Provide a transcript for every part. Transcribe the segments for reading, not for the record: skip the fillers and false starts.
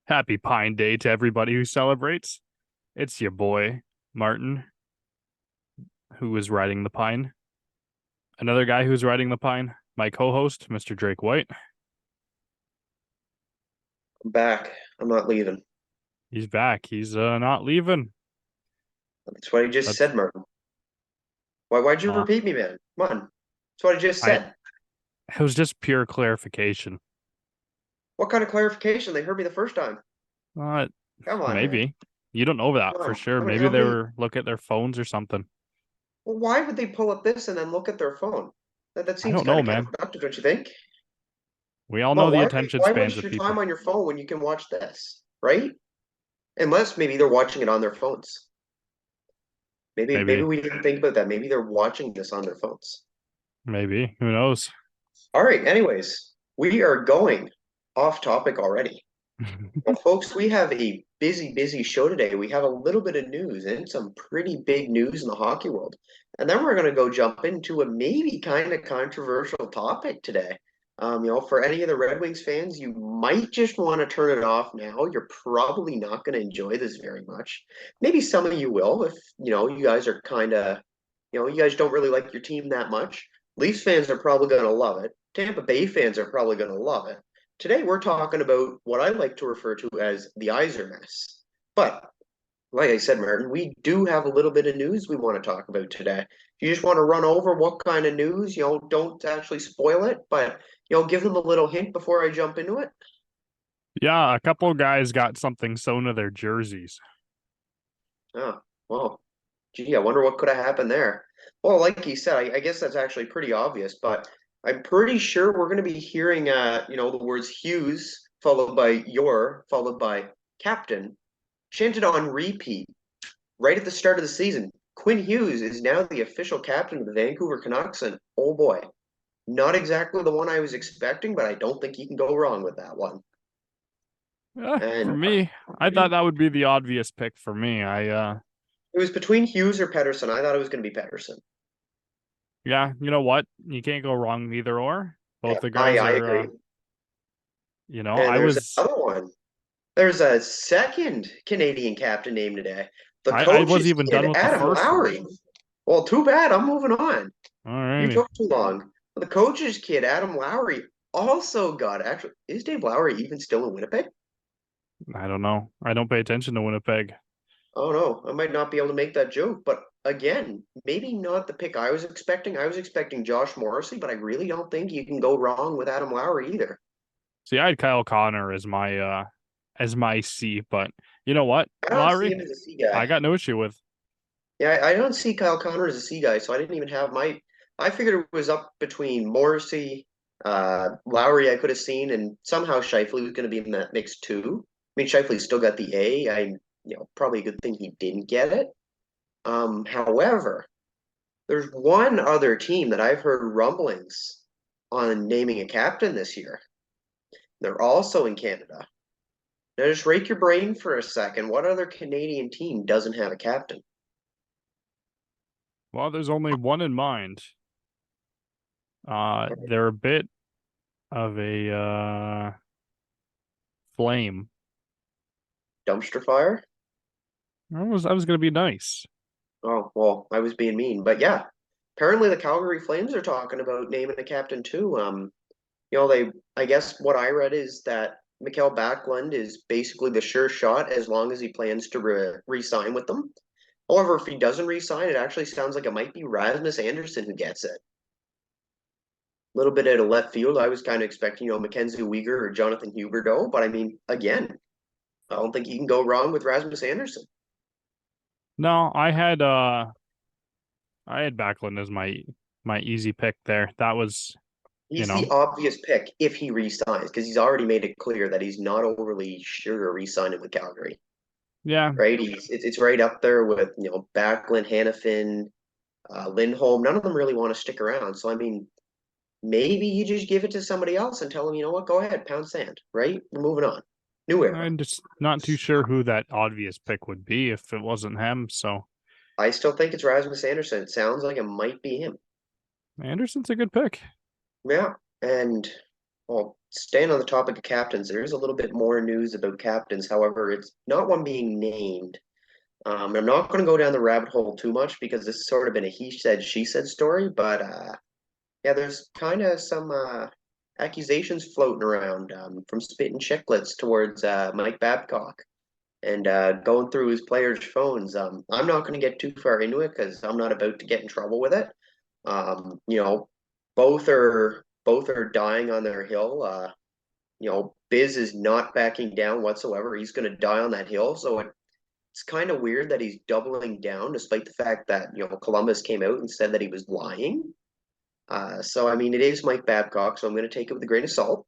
Happy Pine Day to everybody who celebrates. It's your boy, Martin, who is riding the pine. Another guy who's riding the pine, my co host, Mr. Drake White. I'm back. I'm not leaving. He's back. He's not leaving. That's what I just That's said, Martin. Why'd you uh, repeat me, man? Come on. That's what I just I said. it was just pure clarification. What kind of clarification? They heard me the first time. Uh, Come on, man. maybe. You don't know that Come for on. sure. How Maybe they many? were look at their phones or something. Well, why would they pull up this and then look at their phone? That I seems don't kind know, of man. counterproductive, don't you think? We all know Well, the why attention why spans waste of your time people. on your phone when you can watch this, right? Unless maybe they're watching it on their phones. Maybe Maybe, we didn't think about that. Maybe they're watching this on their phones. maybe. Who knows? All right. Anyways, we are going off topic already. Well, folks, we have a busy show today. We have a little bit of news and some pretty big news in the hockey world. And then we're going to go jump into a maybe kind of controversial topic today. For any of the Red Wings fans, you might just want to turn it off now. You're probably not going to enjoy this very much. Maybe some of you will if, you guys are kind of, you guys don't really like your team that much. Leafs fans are probably going to love it. Tampa Bay fans are probably going to love it. Today, we're talking about what I like to refer to as the Yzer mess. But like I said, Martin, we do have a little bit of news we want to talk about today. You just want to run over what kind of news, don't actually spoil it, but give them a little hint before I jump into it. Yeah, a couple of guys got something sewn to their jerseys. Oh, well, gee, I wonder what could have happened there. Well, like you said, I guess that's actually pretty obvious, but I'm pretty sure we're going to be hearing, the words Hughes followed by your followed by captain chanted on repeat right at the start of the season. Quinn Hughes is now the official captain of the Vancouver Canucks, and oh boy, not exactly the one I was expecting, but I don't think you can go wrong with that one. For And me, I thought that would be the obvious pick for me. it was between Hughes or Pedersen. I thought it was going to be Pedersen. Yeah, you know what? You can't go wrong either or. Both Yeah, the I, guys I are, agree. And I there's was, another one. There's a second Canadian captain named today. The I wasn't coach's even done kid, with the Adam first one. Lowry. Well, too bad. I'm moving on. You Alrighty. took too long. The coach's kid, Adam Lowry, also got actually. Is Dave Lowry even still in Winnipeg? I don't know. I don't pay attention to Winnipeg. Oh no, I might not be able to make that joke. But again, maybe not the pick I was expecting. I was expecting Josh Morrissey, but I really don't think you can go wrong with Adam Lowry either. See, I had Kyle Connor as my C, but you know what? I don't see Lowry, him as a C I guy. got no issue with. Yeah, I don't see Kyle Connor as a C guy, so I didn't even have my. I figured it was up between Morrissey, Lowry. I could have seen, and somehow Scheifele was going to be in that mix too. I mean, Scheifele still got the A. Probably a good thing he didn't get it. However, there's one other team that I've heard rumblings on naming a captain this year. They're also in Canada. Now, just rake your brain for a second. What other Canadian team doesn't have a captain? Well, there's only one in mind. They're a bit of a flame. Dumpster fire? I was gonna be nice. Oh, well, I was being mean. But yeah, apparently the Calgary Flames are talking about naming a captain too. I guess what I read is that Mikael Backlund is basically the sure shot as long as he plans to re-sign with them. However, if he doesn't re-sign, it actually sounds like it might be Rasmus Anderson who gets it. A little bit out of left field. I was kind of expecting, Mackenzie Weegar or Jonathan Huberdeau, but I mean, again, I don't think you can go wrong with Rasmus Anderson. No, I had Backlund as my easy pick there. That was, you He's the know, obvious pick if he resigns because he's already made it clear that he's not overly sure to re-signing with Calgary. yeah. Right? It's right up there with Backlund, Hannafin, Lindholm. None of them really want to stick around. So I mean, maybe you just give it to somebody else and tell them, you know what, go ahead, pound sand. Right? We're moving on. New era. I'm just not too sure who that obvious pick would be if it wasn't him. So I still think it's Rasmus Anderson. It sounds like it might be him. Anderson's a good pick. Yeah, and Well, staying on the topic of captains, there is a little bit more news about captains. However, it's not one being named. I'm not going to go down the rabbit hole too much because this has sort of been a he said, she said story. But yeah, there's kind of some accusations floating around from spitting chicklets towards Mike Babcock and going through his players' phones. I'm not going to get too far into it because I'm not about to get in trouble with it. You know, both are dying on their hill. Biz is not backing down whatsoever. He's going to die on that hill. So it's kind of weird that he's doubling down, despite the fact that Columbus came out and said that he was lying. So I mean, it is Mike Babcock, so I'm going to take it with a grain of salt.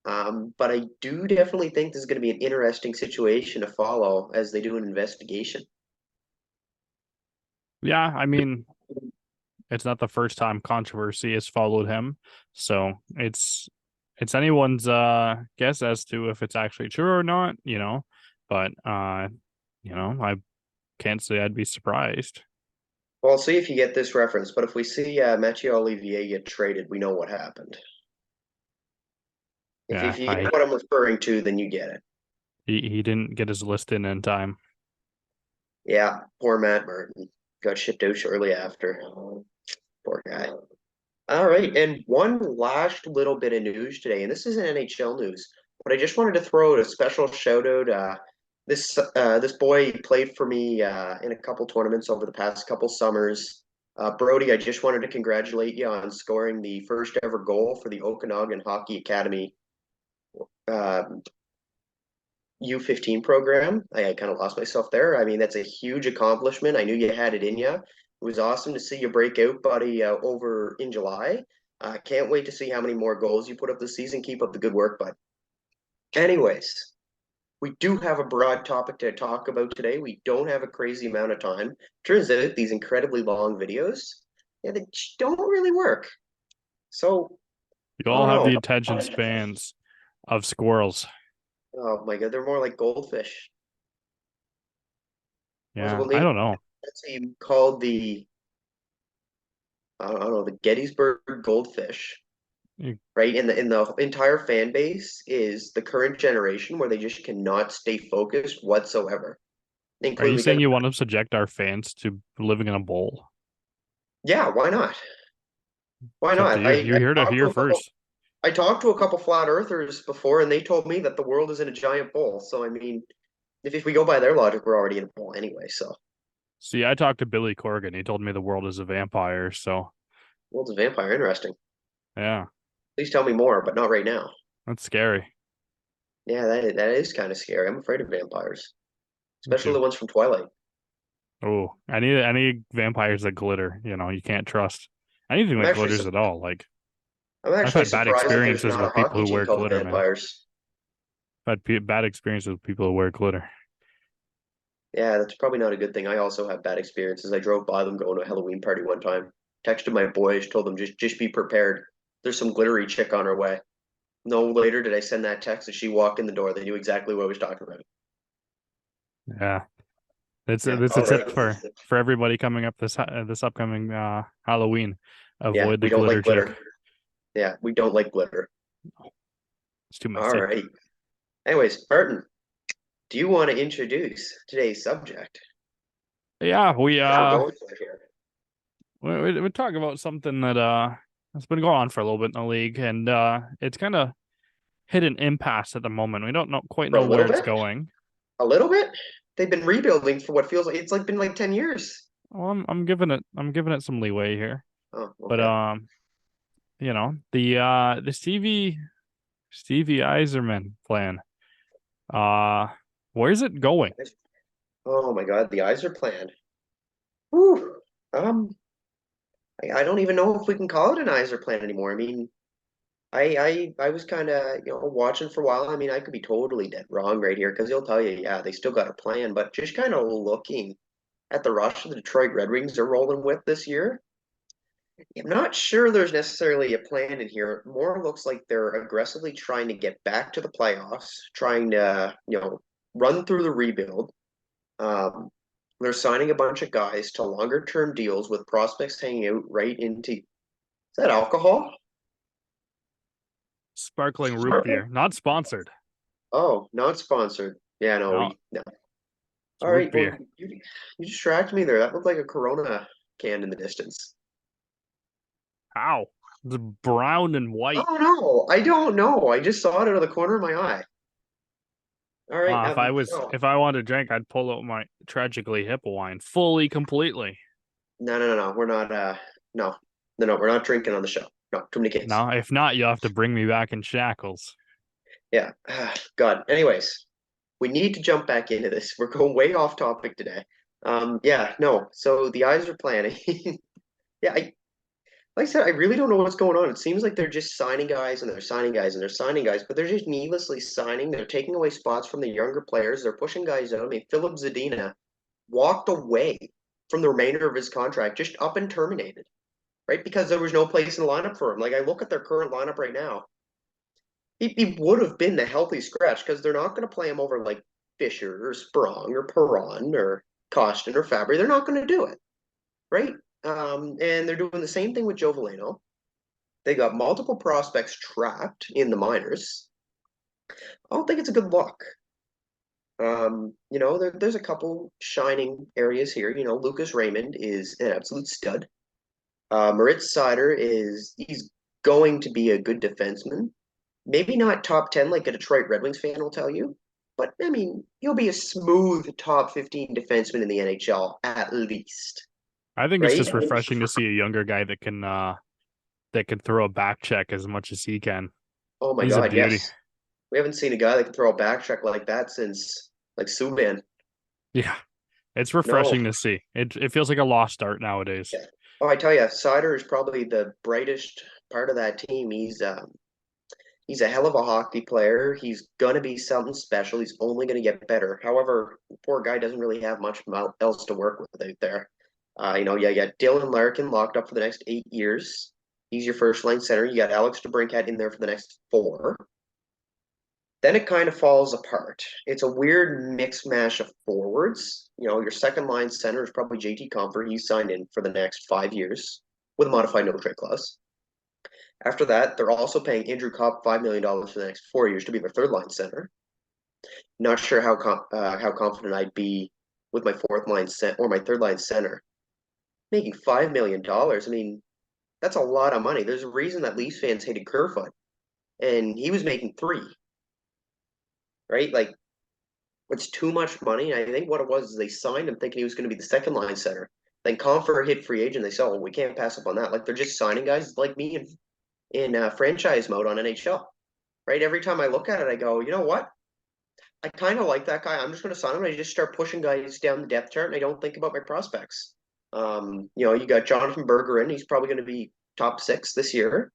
But I do definitely think this is going to be an interesting situation to follow as they do an investigation. Yeah, I mean, it's not the first time controversy has followed him, so it's anyone's guess as to if it's actually true or not, But I can't say I'd be surprised. Well, I'll see if you get this reference, but if we see Mathieu Olivier get traded, we know what happened. If, Yeah, if you I get what I'm referring to, then you get it. he didn't get his list in time. Yeah, poor Matt Martin got shipped out shortly after. Poor guy. All right, and one last little bit of news today, and this isn't NHL news, but I just wanted to throw out a special shout out. This boy played for me in a couple tournaments over the past couple summers. Brody, I just wanted to congratulate you on scoring the first ever goal for the Okanagan Hockey Academy uh, U15 program. I kind of lost myself there. I mean, that's a huge accomplishment. I knew you had it in you. It was awesome to see you break out, buddy, over in July. Can't wait to see how many more goals you put up this season. Keep up the good work, bud. Anyways, we do have a broad topic to talk about today. We don't have a crazy amount of time. Turns out these incredibly long videos, yeah, they don't really work. So You I all don't have know. the attention spans of squirrels. Oh my God, they're more like goldfish. Yeah, When I they don't know. that's called the I don't know, the Gettysburg Goldfish, You- right? And the entire fan base is the current generation where they just cannot stay focused whatsoever. Are Including you we got saying you want to subject our fans to living in a bowl? yeah, why not? Why It's up to not? you. You heard it here first. I talked to a couple flat earthers before and they told me that the world is in a giant bowl. So I mean, if we go by their logic, we're already in a bowl anyway. So See, I talked to Billy Corgan. He told me the world is a vampire. So, world's a vampire, interesting. yeah, Please tell me more, but not right now. that's scary. Yeah, that is kind of scary. I'm afraid of vampires, Me especially too. the ones from Twilight. Oh, any vampires that glitter, you can't trust anything I'm that actually glitters at all. Like I'm I've actually had bad surprised that there's experiences not a with people hockey who team wear called the glitter, man. Vampires. Bad experiences with people who wear glitter. Yeah, that's probably not a good thing. I also have bad experiences. I drove by them going to a Halloween party one time. Texted my boys, told them just be prepared. There's some glittery chick on her way. No later did I send that text as she walked in the door. They knew exactly what I was talking about. Yeah, that's Yeah. that's a All tip right. for everybody coming up this upcoming Halloween. Yeah, Avoid the we don't glitter like chick. glitter. Yeah, we don't like glitter. It's too All messy. right. Anyways, Martin, do you want to introduce today's subject? Yeah, What we're going for here. we talk about something that has been going on for a little bit in the league, and it's kind of hit an impasse at the moment. We don't quite For a know little where it's bit? going. A little bit? They've been rebuilding for what feels like it's like been like 10 years. Well, I'm giving it some leeway here, Oh, but okay. the Stevie Yzerman plan. Uh, where's it going? Oh my God, the Yzerplan. Whew. Um, I don't even know if we can call it an Yzerplan anymore. I mean, I was kind of watching for a while. I mean, I could be totally dead wrong right here because he'll tell you, yeah, they still got a plan. But just kind of looking at the roster the Detroit Red Wings are rolling with this year, I'm not sure there's necessarily a plan in here. It more looks like they're aggressively trying to get back to the playoffs, trying to run through the rebuild. Um, they're signing a bunch of guys to longer term deals with prospects hanging out right into. Is that alcohol? Sparkling root Sparkling? beer, not sponsored. Oh, not sponsored. Yeah, no, No, no. it's All root right, well, beer. you distracted me there. That looked like a Corona can in the distance. How? It's brown and white. Oh no, I don't know. I just saw it out of the corner of my eye. All right, no, If I wanted to drink, I'd pull out my tragically hippo wine fully, completely. no. We're not. No, no. We're not drinking on the show. No, too many kids. No, if not, you'll have to bring me back in shackles. Yeah. God. Anyways, we need to jump back into this. We're going way off topic today. Yeah, no. So the eyes are planning. Yeah, like I said, I really don't know what's going on. It seems like they're just signing guys and they're signing guys and they're signing guys, but they're just needlessly signing. They're taking away spots from the younger players. They're pushing guys out. I mean, Philip Zadina walked away from the remainder of his contract, just up and terminated, right? Because there was no place in the lineup for him. Like I look at their current lineup right now, he would have been the healthy scratch because they're not going to play him over like Fisher or Sprong or Perron or Costin or Fabry. They're not going to do it, right? And they're doing the same thing with Joe Veleno. They got multiple prospects trapped in the minors. I don't think it's a good look. There's a couple shining areas here. You know, Lucas Raymond is an absolute stud. Moritz Seider he's going to be a good defenseman. Maybe not top 10 like a Detroit Red Wings fan will tell you, but I mean, he'll be a smooth top 15 defenseman in the NHL at least, I think it's right? just refreshing to see a younger guy that can throw a back check as much as he can. Oh my He's a God, beauty. yes. We haven't seen a guy that can throw a back check like that since like Subban. Yeah, it's No. refreshing to see. It feels like a lost art nowadays. Yeah. Oh, I tell you, Seider is probably the brightest part of that team. He's a hell of a hockey player. He's gonna be something special. He's only gonna get better. However, the poor guy doesn't really have much else to work with out there. You got Dylan Larkin locked up for the next 8 years. He's your first line center. You got Alex DeBrincat in there for the next four. Then it kind of falls apart. It's a weird mix mash of forwards. You know, your second line center is probably JT Compher. He's signed in for the next 5 years with a modified no trade clause. After that, they're also paying Andrew Kopp $5 million for the next 4 years to be their third line center. Not sure how confident I'd be with my fourth line center or my third line center making $5 million. I mean, that's a lot of money. There's a reason that Leafs fans hated Kerfoot, and he was making three, right? Like it's too much money. I think what it was is they signed him thinking he was going to be the second line center. Then Confer hit free agent. They said, "Oh, we can't pass up on that." Like they're just signing guys like me in franchise mode on NHL. Right? Every time I look at it, I go, you know what? I kind of like that guy. I'm just going to sign him. And I just start pushing guys down the depth chart, and I don't think about my prospects. You got Jonathan Berger in. He's probably going to be top six this year.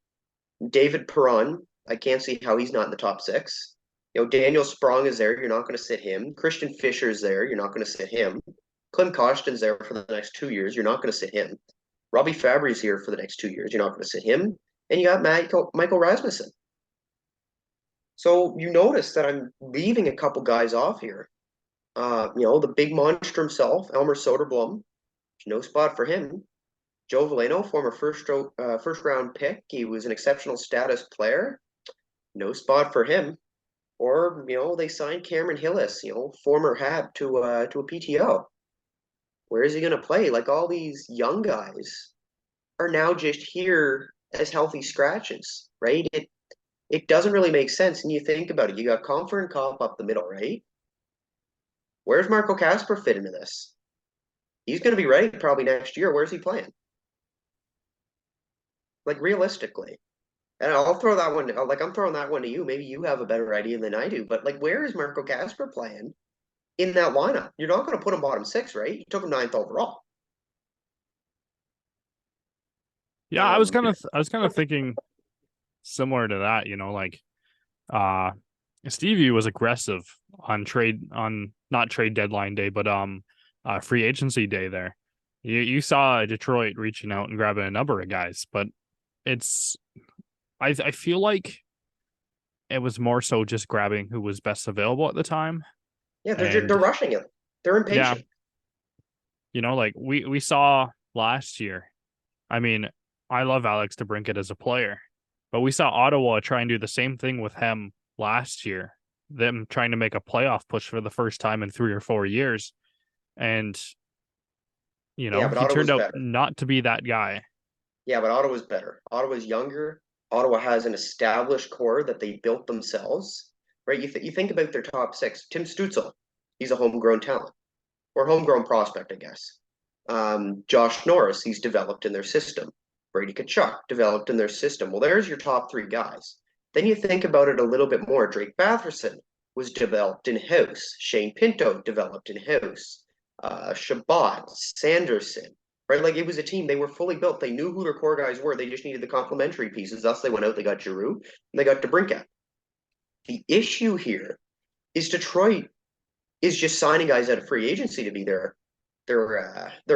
David Perron. I can't see how he's not in the top six. Daniel Sprong is there. You're not going to sit him. Christian Fischer's there. You're not going to sit him. Klim Kostin's there for the next 2 years. You're not going to sit him. Robbie Fabry's here for the next 2 years. You're not going to sit him. And you got Michael Rasmussen. So you notice that I'm leaving a couple guys off here. The big monster himself, Elmer Soderblom. No spot for him. Joe Veleno, former first round pick. He was an exceptional status player. No spot for him. Or they signed Cameron Hillis, former Hab to a PTO. Where is he going to play? Like all these young guys are now just here as healthy scratches, right? It doesn't really make sense. And you think about it, you got Comfer and Kopp up the middle, right? Where's Marco Casper fit into this? He's going to be ready probably next year. Where's he playing? Like realistically. And I'll throw that one, like I'm throwing that one to you. Maybe you have a better idea than I do. But like, where is Marco Casper playing in that lineup? You're not going to put him bottom six, right? You took him ninth overall. Yeah, Um, I was kind of thinking similar to that, uh Stevie was aggressive on not trade deadline day, but free agency day there. You saw Detroit reaching out and grabbing a number of guys, but it's I feel like it was more so just grabbing who was best available at the time. yeah, they're And rushing it. They're yeah, impatient. like we saw last year. I mean, I love Alex DeBrincat as a player, But we saw Ottawa try and do the same thing with him last year, them trying to make a playoff push for the first time in 3 or 4 years. And, Yeah, but he turned Ottawa's out better. not to be that guy. Yeah, but Ottawa's better. Ottawa's younger. Ottawa has an established core that they built themselves, right? You think about their top six. Tim Stutzel, he's a homegrown talent or homegrown prospect, I guess. Josh Norris, he's developed in their system. Brady Tkachuk developed in their system. Well, there's your top three guys. Then you think about it a little bit more. Drake Batherson was developed in house. Shane Pinto developed in house. Shabbat, Sanderson, right? Like it was a team. They were fully built. They knew who their core guys were. They just needed the complementary pieces. Thus, they went out. They got Giroux and they got DeBrincat. The issue here is Detroit is just signing guys out of free agency to be their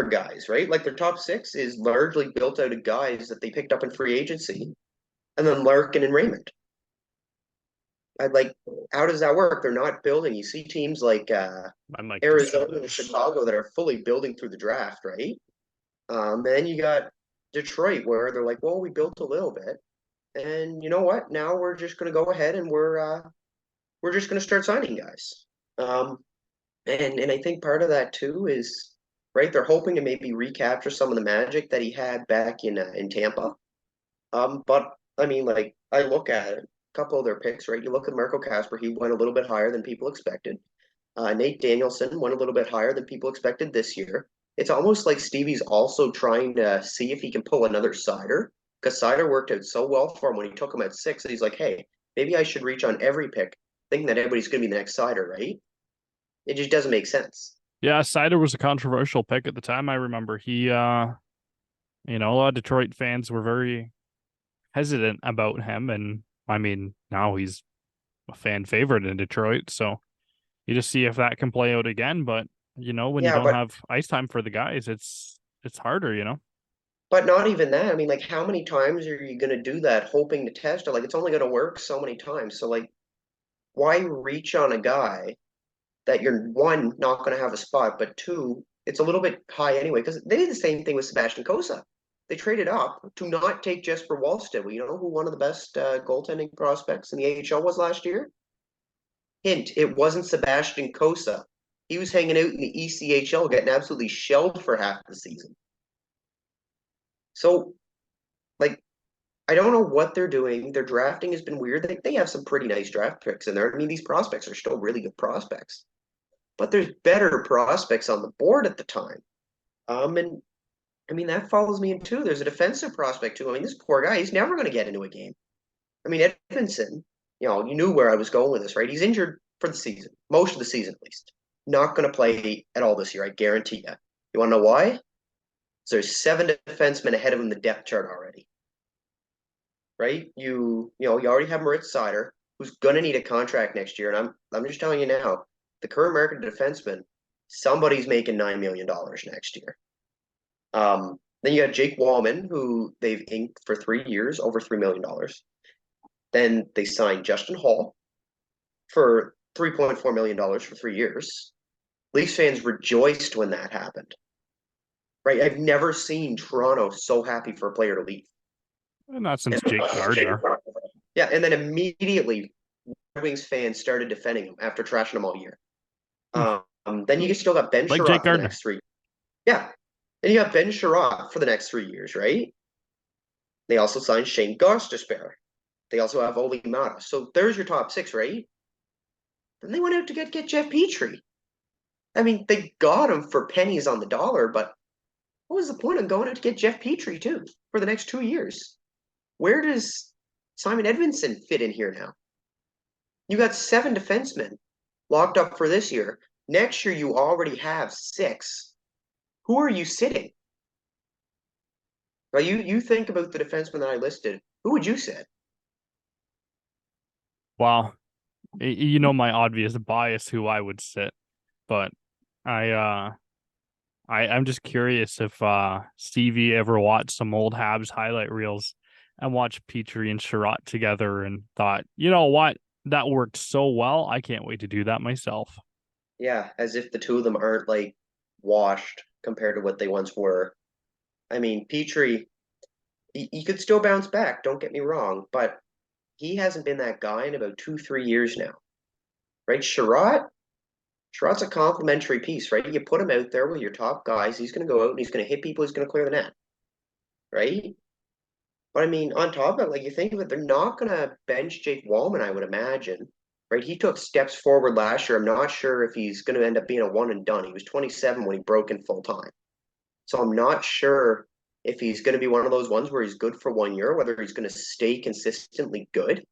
guys, right? Like their top six is largely built out of guys that they picked up in free agency, and then Larkin and Raymond. I'd like, how does that work? They're not building. You see teams like I'm like, Arizona and Chicago that are fully building through the draft, right? Then you got Detroit where they're like, well, we built a little bit, and you know what? Now we're just going to go ahead and we're just going to start signing guys. Um, and I think part of that too is right. They're hoping to maybe recapture some of the magic that he had back in Tampa. But I mean, like I look at it, a couple of their picks, right? You look at Marco Casper, he went a little bit higher than people expected. Nate Danielson went a little bit higher than people expected this year. It's almost like Stevie's also trying to see if he can pull another Sider because Sider worked out so well for him when he took him at six. He's like, hey, maybe I should reach on every pick, thinking that everybody's going to be the next Sider, right? It just doesn't make sense. yeah, Sider was a controversial pick at the time. I remember a lot of Detroit fans were very hesitant about him. And I mean, now he's a fan favorite in Detroit. So you just see if that can play out again. But, when you Yeah, don't but have ice time for the guys, it's harder. but not even that. I mean, like, how many times are you going to do that, hoping to test it? Like, it's only going to work so many times. So, like, why reach on a guy that you're one not going to have a spot, but two, it's a little bit high anyway? Because they did the same thing with Sebastian Kosa. They traded up to not take Jesper Wallstedt. You know who one of the best goaltending prospects in the AHL was last year? Hint: it wasn't Sebastian Kosa. He was hanging out in the ECHL, getting absolutely shelled for half the season. So, like, I don't know what they're doing. Their drafting has been weird. They have some pretty nice draft picks in there. I mean, these prospects are still really good prospects, but there's better prospects on the board at the time. And I mean, that follows me in too. There's a defensive prospect too. I mean, this poor guy, he's never going to get into a game. I mean, Edmondson, you knew where I was going with this, right? He's injured for the season, most of the season at least. Not going to play at all this year, I guarantee you. You want to know why? So there's 7 defensemen ahead of him in the depth chart already, right? You already have Moritz Seider, who's going to need a contract next year, and I'm just telling you now, the current American defenseman, somebody's making $9 million next year. Then you got Jake Wallman, who they've inked for 3 years, over $3 million. Then they signed Justin Hall for $3.4 million for 3 years. Leafs fans rejoiced when that happened. Right? I've never seen Toronto so happy for a player to leave. Not since And, Jake Gardner. yeah, and then immediately Red Wings fans started defending him after trashing him all year. Then you still got Ben Like Jake Sherratt for the Gardner. next 3. Yeah. Then you got Ben Sherratt for the next 3 years, right? They also signed Shane Gostisbehere. They also have Oli Mata. So there's your top six, right? Then they went out to get Jeff Petrie. I mean, they got him for pennies on the dollar, but what was the point of going out to get Jeff Petrie too for the next 2 years? Where does Simon Edvinsson fit in here now? You got 7 defensemen locked up for this year. Next year, you already have 6. Who are you sitting? Well, you think about the defensemen that I listed. Who would you sit? Wow. My obvious bias who I would sit, but I I'm just curious if Stevie ever watched some old Habs highlight reels and watched Petrie and Sherratt together and thought, you know what, that worked so well. I can't wait to do that myself. Yeah, as if the two of them aren't like washed compared to what they once were. I mean, Petrie, he could still bounce back, don't get me wrong, but he hasn't been that guy in about 2, 3 years now, right? Sherrod's a complimentary piece, right? You put him out there with your top guys, he's going to go out and he's going to hit people, he's going to clear the net, right? But I mean, on top of it, like you think of it, they're not going to bench Jake Wallman, I would imagine, right? He took steps forward last year. I'm not sure if he's going to end up being a one and done. He was 27 when he broke in full time. So I'm not sure if he's going to be one of those ones where he's good for 1 year, whether he's going to stay consistently good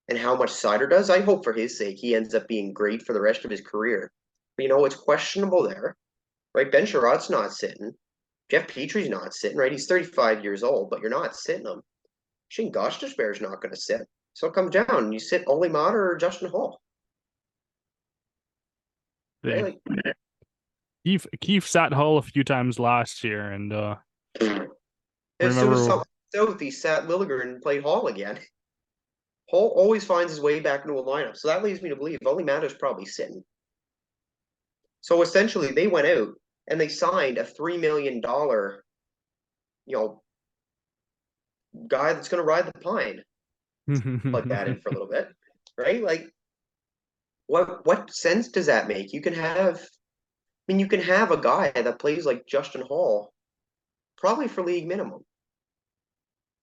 and how much Sider does. I hope for his sake he ends up being great for the rest of his career. But it's questionable there, right? Ben Sherrod's not sitting. Jeff Petry's not sitting, right? He's 35 years old, but you're not sitting him. Shane Gostisbehere's not going to sit. So it comes down. You sit Ole Matter or Justin Hall, right? Like, Keefe sat Hull a few times last year, and as soon as remember, something south, he sat Lilligren and played Hall again. Hall always finds his way back into a lineup. So that leads me to believe Ole Matter's probably sitting. So essentially, they went out and they signed a $3 million, guy that's going to ride the pine. Plug that in for a little bit, right? Like, what sense does that make? You can have a guy that plays like Justin Hall, probably for league minimum,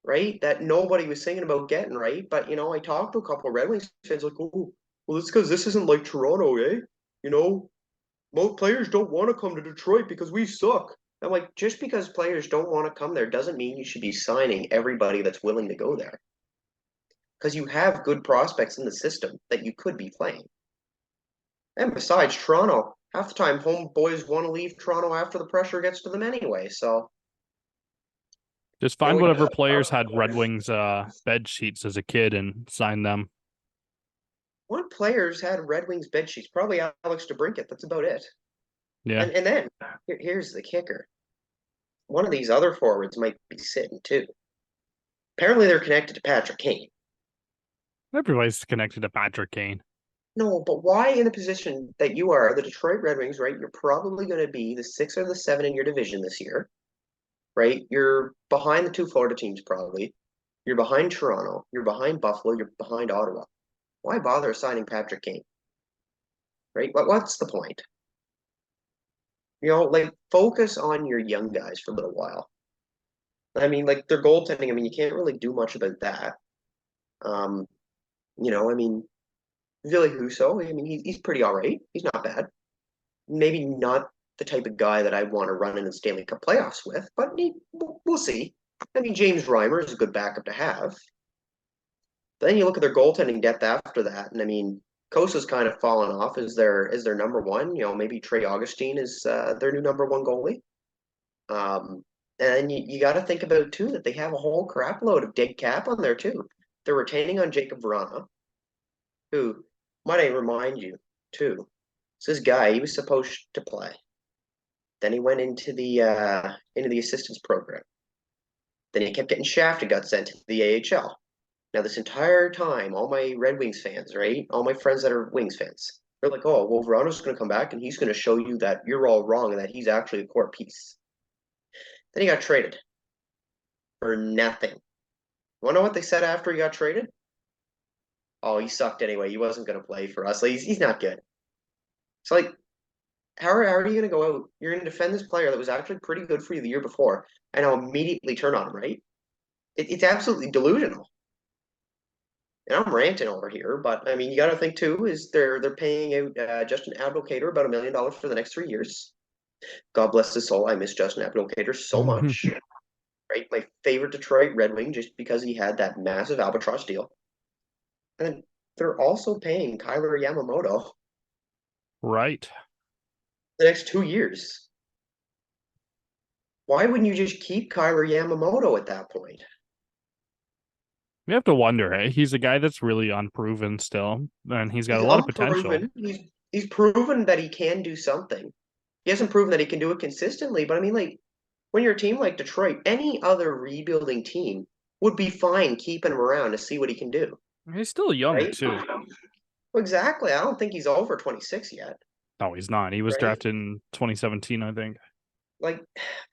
right? That nobody was thinking about getting, right? But I talked to a couple of Red Wings fans like, oh, well, it's because this isn't like Toronto, eh? Most players don't want to come to Detroit because we suck. I'm like, just because players don't want to come there doesn't mean you should be signing everybody that's willing to go there. Because you have good prospects in the system that you could be playing. And besides, Toronto, half the time homeboys want to leave Toronto after the pressure gets to them anyway. So just find whatever players had Red Wings bed sheets as a kid and sign them. what players had Red Wings bed sheets? Probably Alex DeBrincat. That's about it. Yeah. And then here's the kicker. One of these other forwards might be sitting too. Apparently they're connected to Patrick Kane. Everybody's connected to Patrick Kane. No, but why in the position that you are, the Detroit Red Wings, right? You're probably going to be the 6 or the 7 in your division this year, right? You're behind the two Florida teams, probably. You're behind Toronto. You're behind Buffalo. You're behind Ottawa. Why bother signing Patrick Kane? Right? What's the point? Like focus on your young guys for a little while. I mean, like their goaltending. I mean, you can't really do much about that. Um, I mean, Ville Husso. I mean, he's pretty all right. He's not bad. Maybe not the type of guy that I want to run in the Stanley Cup playoffs with, but we'll see. I mean, James Reimer is a good backup to have. But then you look at their goaltending depth after that, and I mean, Kosa's kind of fallen off as their number one. Maybe Trey Augustine is their new number one goalie. And you got to think about too that they have a whole crap load of dead cap on there too. They're retaining on Jacob Vrana, who might I remind you too. This guy, he was supposed to play. Then he went into the assistance program. Then he kept getting shafted, got sent to the AHL. Now this entire time, all my Red Wings fans, right? All my friends that are Wings fans, they're like, "Oh, well, Verano's going to come back and he's going to show you that you're all wrong and that he's actually a core piece." Then he got traded for nothing. Want to know what they said after he got traded? Oh, he sucked anyway. He wasn't going to play for us. Like, he's not good. It's like, how are you going to go out? You're going to defend this player that was actually pretty good for you the year before, and I'll immediately turn on him, right? It's absolutely delusional. And I'm ranting over here, but I mean, you got to think too is they're paying out Justin Abdelkader about $1 million for the next 3 years. God bless his soul. I miss Justin Abdelkader so much. Right, my favorite Detroit Red Wing, just because he had that massive albatross deal. And then they're also paying Kyler Yamamoto Right. the next 2 years. Why wouldn't you just keep Kyler Yamamoto at that point? We have to wonder, hey? He's a guy that's really unproven still, and he's got He's a lot of potential. unproven. He's proven that he can do something. He hasn't proven that he can do it consistently, but I mean, like, when you're a team like Detroit, any other rebuilding team would be fine keeping him around to see what he can do. He's still young, Right? too. Well, exactly. I don't think he's over 26 yet. No, he's not. He was Right? drafted in 2017, I think. like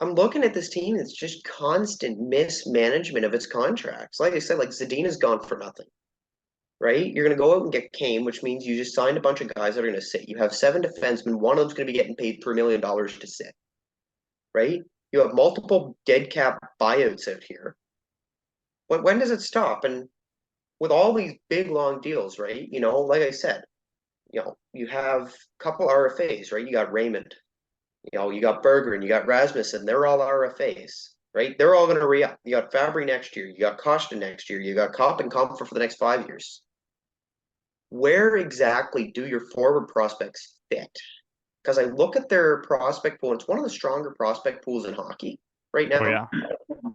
I'm looking at this team, it's just constant mismanagement of its contracts. Like I said, like Zadina's gone for nothing, right? You're going to go out and get Kane, which means you just signed a bunch of guys that are going to sit. You have seven defensemen. One of them's going to be getting paid $3 million to sit, right? You have multiple dead cap buyouts out here. When does it stop? And with all these big long deals, right? Like I said, you have a couple RFAs, right? You got Raymond, you got Berger, and you got Rasmussen. They're all RFAs, right? They're all going to re-up. You got Fabry next year. You got Costa next year. You got Kopp and Comfort for the next 5 years. Where exactly do your forward prospects fit? Because I look at their prospect pool, and it's one of the stronger prospect pools in hockey right Oh now. yeah.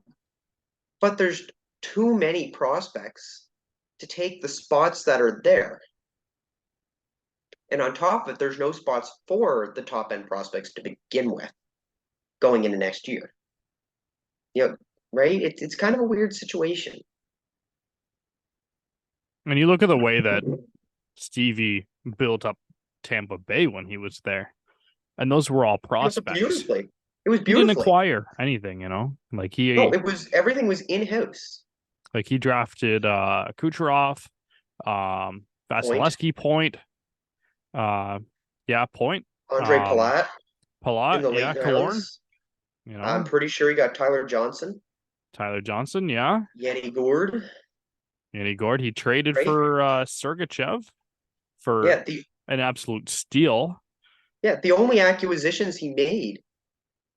But there's too many prospects to take the spots that are there. And on top of it, there's no spots for the top end prospects to begin with going into next year. Right? It's kind of a weird situation. And you look at the way that Stevie built up Tampa Bay when he was there, and those were all It was prospects. beautifully. It was He didn't beautifully. acquire anything, Like No, he it was everything was in house. like he drafted Kucherov, Point. Vasilevsky, Point, uh yeah, Point, Andre um Palat in Palat, the yeah, late Kalorn, rounds. I'm pretty sure he got Tyler Johnson, Tyler Johnson, yeah. Yanni Gourde, Yanni Gord. He traded right? for Sergachev for Yeah, the an absolute steal. yeah, the only acquisitions he made,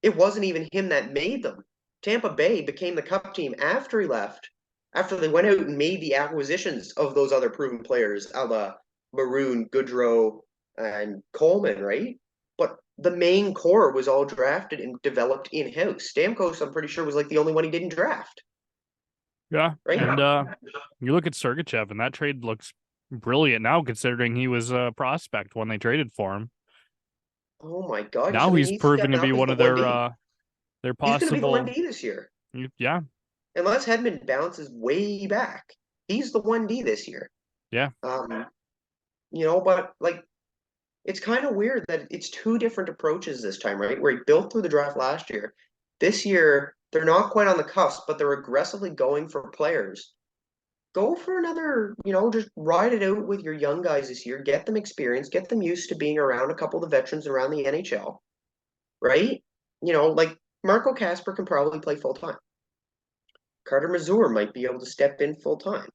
it wasn't even him that made them. Tampa Bay became the cup team after he left, after they went out and made the acquisitions of those other proven players, a la Maroon, Goodrow, and Coleman, right? But the main core was all drafted and developed in house. Stamkos, I'm pretty sure, was like the only one he didn't draft, Yeah. right? And you look at Sergachev, and that trade looks brilliant now, considering he was a prospect when they traded for him. Oh my God. I Now mean, he's he's proven stepping to up be as one the of 1D. their He's going to be the possible. 1D this year. Yeah. Unless Hedman bounces way back, he's the 1D this year. Yeah. Um, but like it's kind of weird that it's two different approaches this time, right? Where he built through the draft last year. This year, they're not quite on the cusp, but they're aggressively going for players. Go for another, just ride it out with your young guys this year. Get them experience, get them used to being around a couple of the veterans around the NHL, right? Like Marco Casper can probably play full time. Carter Mazur might be able to step in full time,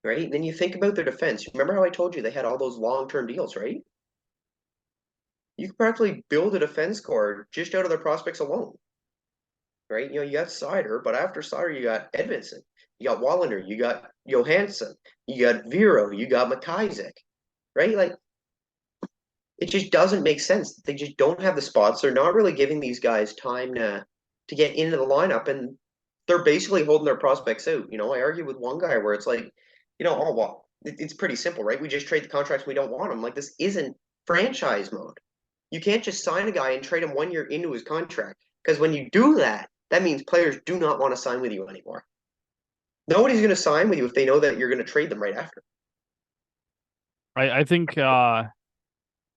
right? And then you think about their defense. Remember how I told you they had all those long-term deals, right? You could practically build a defense core just out of their prospects alone, right? You got Sider, but after Sider, you got Edmondson, you got Wallander, you got Johansson, you got Vero, you got McIsaac, right? Like it just doesn't make sense. They just don't have the spots. They're not really giving these guys time to get into the lineup, and they're basically holding their prospects out. I argue with one guy where it's like, oh well, it's pretty simple, right? We just trade the contracts we don't want them. Like this isn't franchise mode. You can't just sign a guy and trade him 1 year into his contract because when you do that, that means players do not want to sign with you anymore. Nobody's going to sign with you if they know that you're going to trade them right after. I think in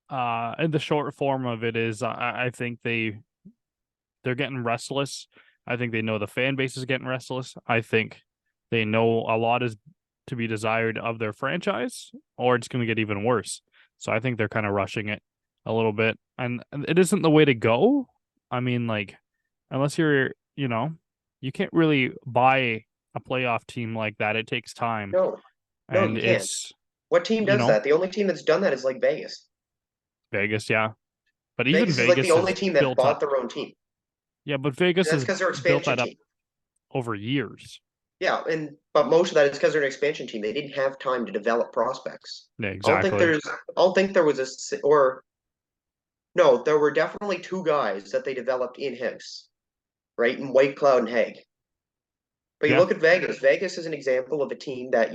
the short form of it is I think they're getting restless. I think they know the fan base is getting restless. I think they know a lot is to be desired of their franchise, or it's going to get even worse. So I think they're kind of rushing it a little bit, and it isn't the way to go. I mean, like, unless you can't really buy a playoff team like that. It takes time, No, no, and you can't. it's What team you does know that? The only team that's done that is like Vegas. Vegas, yeah, but even Vegas is like the Vegas only has team that built bought up. their own team. Yeah, but Vegas And that's has because they're built expansion that up team. over years. Yeah, but most of that is because they're an expansion team. They didn't have time to develop prospects. Yeah, exactly. I don't think there was or no, there were definitely two guys that they developed in house, right? In White Cloud and Haig. But you Yeah. look at Vegas. Vegas is an example of a team that,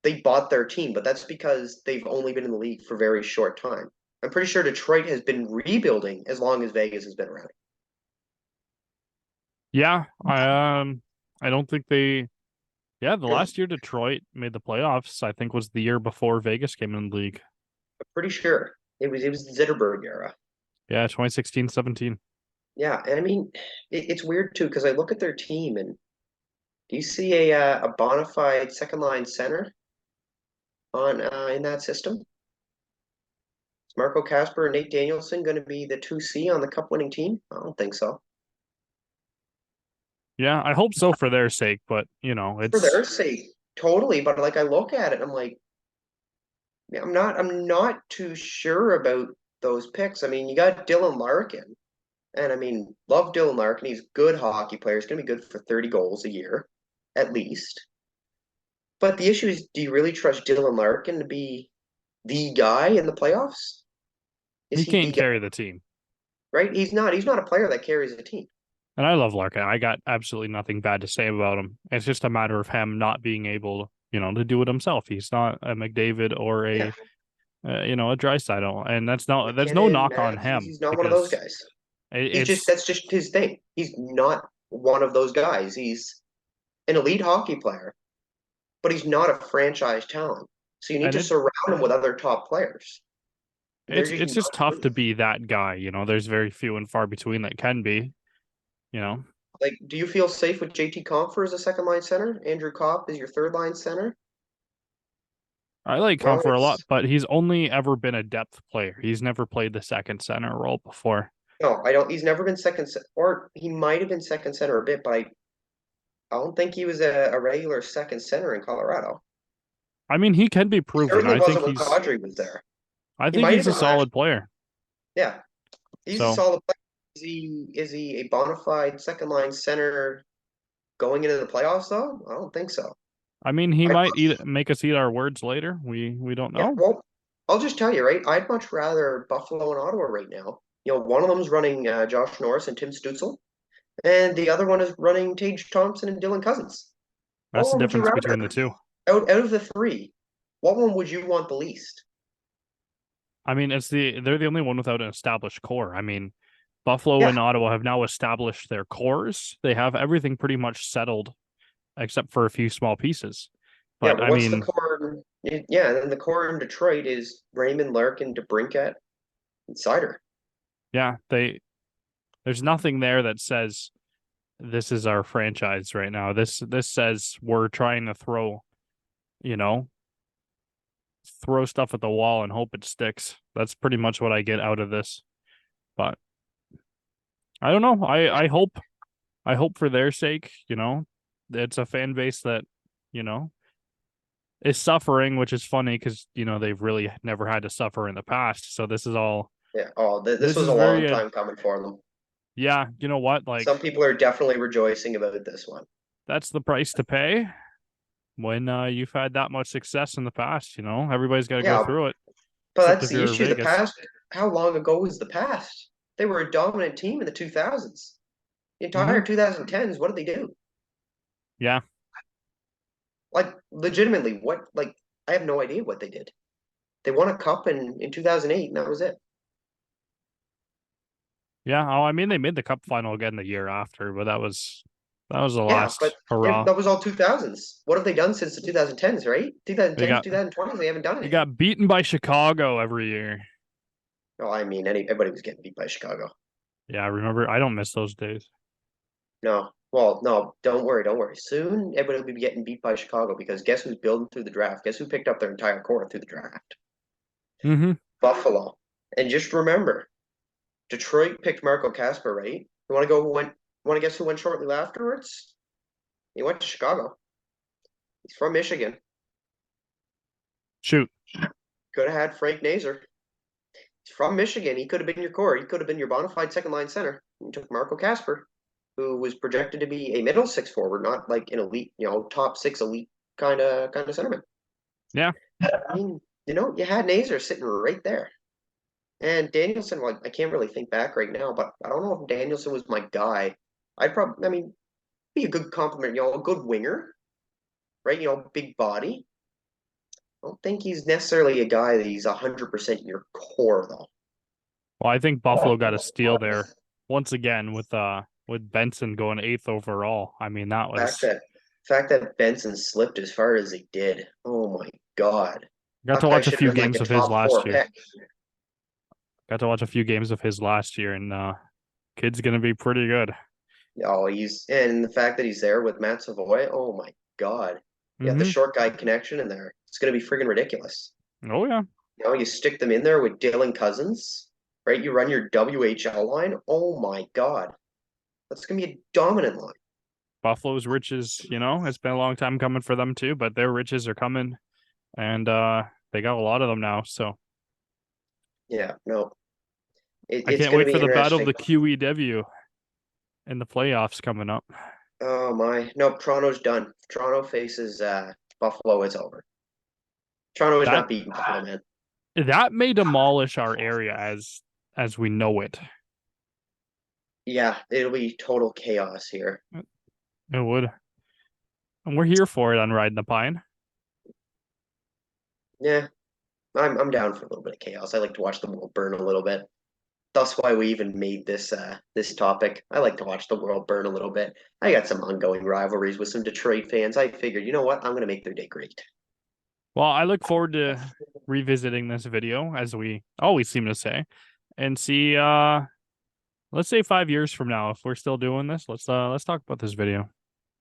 they bought their team, but that's because they've only been in the league for a very short time. I'm pretty sure Detroit has been rebuilding as long as Vegas has been around. Yeah. I don't think they the I'm last year Detroit made the playoffs, I think was the year before Vegas came in the league. pretty sure it was the Zetterberg era. Yeah, 2016-17. Yeah, and I mean, it's weird too because I look at their team and do you see a bona fide second line center on in that system? Is Marco Casper and Nate Danielson going to be the 2C on the cup winning team? I don't think so. Yeah, I hope so for their sake, but For it's their sake, totally. But like I look at it, I'm like, yeah, I'm not too sure about those picks. I mean, you got Dylan Larkin, and I mean, love Dylan Larkin. He's a good hockey player. He's going to be good for 30 goals a year, at least. But the issue is, do you really trust Dylan Larkin to be the guy in the playoffs? Is he he can't the guy? carry the team. Right? He's not. He's not a player that carries a team. And I love Larkin. I got absolutely nothing bad to say about him. It's just a matter of him not being able, to do it himself. He's not a McDavid or Yeah, a Draisaitl, and that's no McKinnon, knock on Matthews. him He's not one of those because guys. He's just it's that's just his thing. He's not one of those guys. He's an elite hockey player, but he's not a franchise talent. So you need and to surround him with other top players. They're just it's just not tough doing to it. be that guy. There's very few and far between that can be. You know, Like, do you feel safe with JT Compher as a second line center? Andrew Kopp is your third line center? I like Well, Comfort a lot, but he's only ever been a depth player. He's never played the second center role before. no, I don't. He's never been or he might have been second center a bit, but I don't think he was a regular second center in Colorado. I mean, he can be He proven. certainly wasn't when Kadri was there. I He think might have he's a been last. solid player. Yeah, he's a So, solid player. Is he a bona fide second line center going into the playoffs though? I don't think so. I mean, he I'd might make us eat our words later. We don't Yeah, know. well, I'll just tell you, right? I'd much rather Buffalo and Ottawa right now. One of them's running Josh Norris and Tim Stützle, and the other one is running Tage Thompson and Dylan Cousins. What That's the one would you difference rather? between the two. Out of the three, what one would you want the least? I mean, they're the only one without an established core. I mean, Buffalo Yeah, and Ottawa have now established their cores. They have everything pretty much settled except for a few small pieces. yeah, But but I what's the mean, core? Yeah, and then the core in Detroit is Raymond, Larkin, DeBrincat, and Sider. yeah, there's nothing there that says this is our franchise right now. This says we're trying to you know, throw stuff at the wall and hope it sticks. That's pretty much what I get out of this. But I don't know. I hope for their sake, it's a fan base that, you know, is suffering, which is funny because, they've really never had to suffer in the past. So Yeah. Oh, this this was is a long very, time coming for them. yeah, you know what? Some Like, people are definitely rejoicing about this one. that's the price to pay when you've had that much success in the past. Everybody's got to go Yeah, through it, but except that's if the you're issue. The Vegas. past, how long ago was the past? They were a dominant team in the 2000s. The Hmm. entire 2010s, what did they do? Yeah. Like, legitimately, I have no idea what they did. They won a cup in 2008, and that was it. Yeah. Oh, I mean, they made the cup final again the year after, but that was the Yeah, but last hurrah. that was all 2000s. What have they done since the 2010s, right? They 2010s, got 2020s, they haven't done they anything. got beaten by Chicago every year. No, I mean, everybody was getting beat by Chicago. Yeah, I remember. I don't miss those days. No. Well, no, don't worry, don't worry. Soon, everybody will be getting beat by Chicago because guess who's building through the draft? Guess who picked up their entire core through the draft? Mm-hmm. Buffalo. And just remember, Detroit picked Marco Casper, right? You want to go who went? Want to guess who went shortly afterwards? He went to Chicago. He's from Michigan. Shoot. Could have had Frank Nazar. He's from Michigan. He could have been your core. He could have been your bona fide second line center. You took Marco Casper, who was projected to be a middle six forward, not like an elite, top six elite kind of centerman. Yeah. I mean, you had Nazar sitting right there. And Danielson, well, I can't really think back right now, but I don't know if Danielson was my guy. I mean, be a good compliment, a good winger, right? Big body. I don't think he's necessarily a guy that he's 100% your core, though. Well, I think Buffalo got a steal there once again with Benson going eighth overall. I mean, that Fact was that fact that Benson slipped as far as he did. Oh my God. got That to guy watch a should few have been like games a of his top last four year. pick. Got to watch a few games of his last year, and Kid's gonna be pretty good. Oh, and the fact that he's there with Matt Savoy, oh my God. You have the Mm-hmm. short guy connection in there. It's going to be friggin' ridiculous. Oh yeah. You stick them in there with Dylan Cousins, right? You run your WHL line. Oh my God. That's going to be a dominant line. Buffalo's riches, it's been a long time coming for them too, but their riches are coming and they got a lot of them now. So Yeah, no. I It's can't going to wait be for the battle of interesting. the QEW in the playoffs coming up. Oh my. Nope, Toronto's done. Toronto faces Buffalo. It's over. Toronto is That not beating Buffalo, man. that may demolish our area as we know it. Yeah, it'll be total chaos here. It would. And we're here for it on Riding the Pine. Yeah, I'm down for a little bit of chaos. I like to watch the world burn a little bit. That's why we even made this topic. I like to watch the world burn a little bit. I got some ongoing rivalries with some Detroit fans. I figured, you know what? I'm gonna make their day great. Well, I look forward to revisiting this video, as we always seem to say, and see let's say 5 years from now, if we're still doing this, let's talk about this video.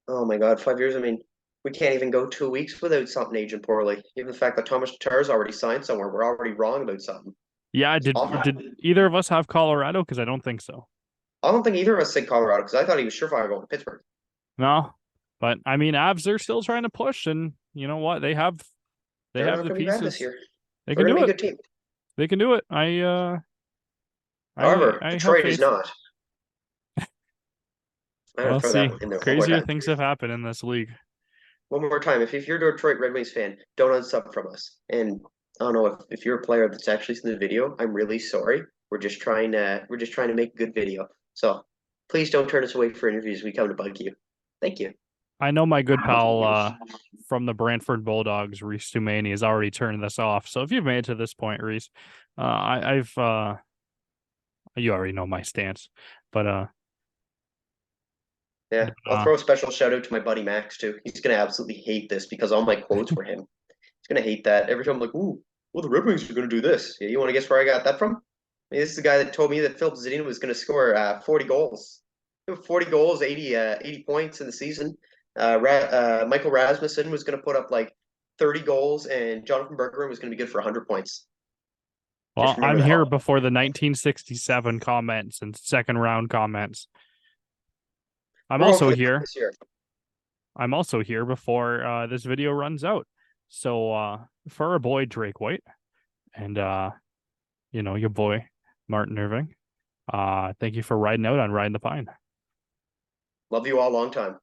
Oh my God, 5 years. I mean, we can't even go 2 weeks without something aging poorly. Even the fact that Thomas Tatar's already signed somewhere, we're already wrong about something. Yeah, It's did awful. either of us have Colorado? Because I don't think so. I don't think either of us said Colorado because I thought he was surefire going to Pittsburgh. No. But I mean, Avs are still trying to push, and you know what? They They're have not the going to be bad this pieces. year. They They're can going to do be a it. good team. They can do it. However, I have Detroit is faith. not. I'm going to We'll throw that see. one in there one more Crazier time. things have happened in this league. One more time. If you're a Detroit Red Wings fan, don't unsub from us. And I don't know if you're a player that's actually seen the video, I'm really sorry. We're just trying to make a good video. So please don't turn us away for interviews. We come to bug you. Thank you. I know my good pal from the Brantford Bulldogs, Reese Toumani, has already turned this off. So if you've made it to this point, Reese, I've you already know my stance. But Yeah, I'll throw a special shout out to my buddy Max too. He's gonna absolutely hate this because all my quotes were him. He's gonna hate that. Every time I'm like, ooh, well the Red Wings are gonna do this. Yeah, you want to guess where I got that from? This is the guy that told me that Philip Zadina was gonna score 40 goals. 40 goals, 80 points in the season. Michael Rasmussen was gonna put up like 30 goals, and Jonathan Berggren was gonna be good for 100 points. Just well, remember I'm that. here before the 1967 comments and second round comments. I'm We're also hopefully back here. this year. I'm also here before this video runs out. So for our boy Drake White and your boy Martin Irving, thank you for riding out on Riding the Pine. Love you all long time.